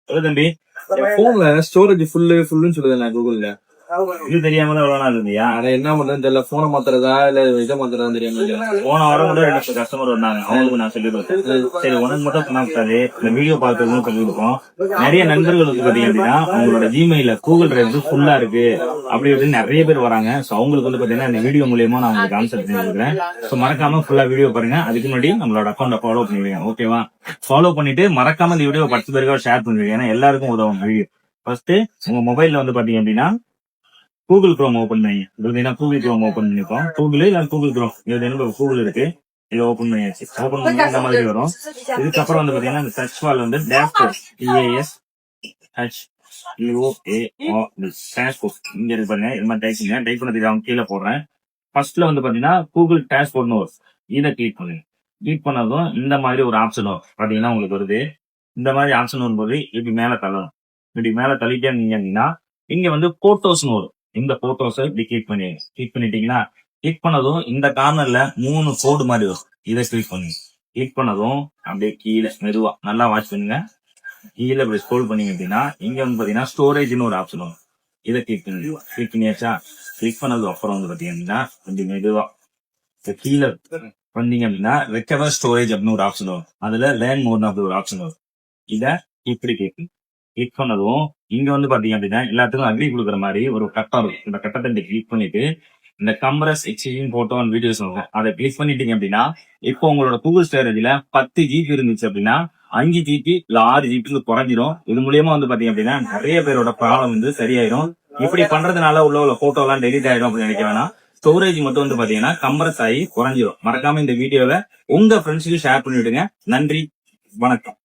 தம்பி போன்ல ஸ்டோரேஜ் ஃபுல்லுன்னு சொல்லுது கூகுள்ல. இது தெரியாம தான் எவ்வளவு நாள் இருந்தியா? அதை என்ன பண்றதுன்னு தெரியல. போனை மாத்துறதா இல்ல இதை மாத்துறதா தெரியாம. போன வாரம் கூட 2 கஸ்டமர் வந்தாங்க, அவங்களுக்கு நான் சொல்லி கொடுத்தேன். சரி உனக்கு மட்டும் சொன்னாரு, இந்த வீடியோ பார்க்கறதுன்னு சொல்லி கொடுப்போம். நிறைய நண்பர்களுக்கு பாத்தீங்க அப்படின்னா அவங்களோட ஜிமெயில கூகுள் டிரைவ் ஃபுல்லா இருக்கு அப்படி அப்படின்னு நிறைய பேர் வராங்க. சோ அவங்களுக்கு வந்து பாத்தீங்கன்னா இந்த வீடியோ மூலியமா நான் உங்களுக்கு கான்செப்ட் செஞ்சுக்கிறேன். சோ மறக்காம ஃபுல்லா வீடியோ பாருங்க. அதுக்கு முன்னாடி நம்மளோட அக்கௌண்ட ஃபாலோ பண்ணிடுங்க, ஓகேவா? ஃபாலோ பண்ணிட்டு மறக்காம இந்த வீடியோ 10 பேருக்காக ஷேர் பண்ணுவீங்க, ஏன்னா எல்லாருக்கும் உதவும் வீடியோ. ஃபர்ஸ்ட் உங்க மொபைல்ல வந்து பாத்தீங்க அப்படின்னா கூகுள் குரோம் ஓபன் பண்ணி கூகுள் குரோம் ஓபன் பண்ணிப்போம். கூகுள் இல்ல கூகுள் குரோம் இது கூகுள் இருக்கு, இதை ஓபன் பண்ணியாச்சு. ஓபன் பண்ணி இந்த மாதிரி வரும். இதுக்கப்புறம் வந்து பாத்தீங்கன்னா இந்த சர்ச் பால் வந்து டேஷ்போர்ட் டேஷ்போர்ட் இங்க இருக்கு பாருங்க. இது மாதிரி டைப் பண்ணதுக்கு அவங்க கீழே போடுறேன். ஃபர்ஸ்ட்ல வந்து பாத்தீங்கன்னா கூகுள் டேஷ்போர்ட்னு வரும், இதை கிளிக் பண்ணுங்க. கிளிக் பண்ணதும் இந்த மாதிரி ஒரு ஆப்ஷன் வரும் பாத்தீங்கன்னா உங்களுக்கு வருது. இந்த மாதிரி ஆப்ஷன் வரும்போது இப்படி மேல தள்ளணும். இப்படி மேல தள்ளிட்டே இருந்தீங்கன்னா இங்க வந்து போட்டோஸ்னு வரும். இந்த போட்டோஸை இப்படி கிளிக் பண்ணிட்டீங்கன்னா கிளிக் பண்ணதும் இந்த கார்னர்ல 3 கோடு மாதிரி வரும், இதை கிளிக் பண்ணுங்க. கிளிக் பண்ணதும் அப்படியே கீழே மெதுவா நல்லா வாட்ச் பண்ணுங்க. கீழே இப்படி ஸ்க்ரோல் பண்ணீங்க அப்படின்னா இங்க வந்து பாத்தீங்கன்னா ஸ்டோரேஜ்னு ஒரு ஆப்ஷன் வரும், இதை கிளிக் பண்ணுங்க. கிளிக் பண்ணியாச்சா? கிளிக் பண்ணதுக்கு அப்புறம் வந்து பாத்தீங்கன்னா கொஞ்சம் மெதுவா கீழே பண்ணீங்க அப்படின்னா ரெக்கவர் ஸ்டோரேஜ் அப்படின்னு ஒரு ஆப்ஷன் வரும். அதுல லேர்ன் மோட் அப்படி ஒரு ஆப்ஷன் வரும், இதை இப்படி கிளிக் பண்ணதும் இங்க வந்து பாத்தீங்க அப்படின்னா எல்லாத்துக்கும் அக்ரி கொடுக்குற மாதிரி ஒரு கட்டம் இருக்கும். இந்த கட்டத்தை கிளிக் பண்ணிட்டு இந்த compress exchange photo and videos இருக்கும், அதை கிளிக் பண்ணிட்டீங்க அப்படின்னா இப்போ உங்களோட கூகுள் ஸ்டோரேஜ்ல 10 GB இருந்துச்சு அப்படின்னா 5 GB இல்ல 6 GB குறைஞ்சிரும். இது மூலியமா வந்து பாத்தீங்க அப்படின்னா நிறைய பேரோட ப்ராப்ளம் வந்து சரியாயிரும். இப்படி பண்றதுனால உள்ள போட்டோ எல்லாம் டெலிட் ஆயிடும் அப்படின்னு நினைக்க வேணாம். ஸ்டோரேஜ் மட்டும் வந்து பாத்தீங்கன்னா கம்ப்ரஸ் ஆகி குறைஞ்சிரும். மறக்காம இந்த வீடியோவை உங்க ஃப்ரெண்ட்ஸுக்கு ஷேர் பண்ணிவிடுங்க. நன்றி, வணக்கம்.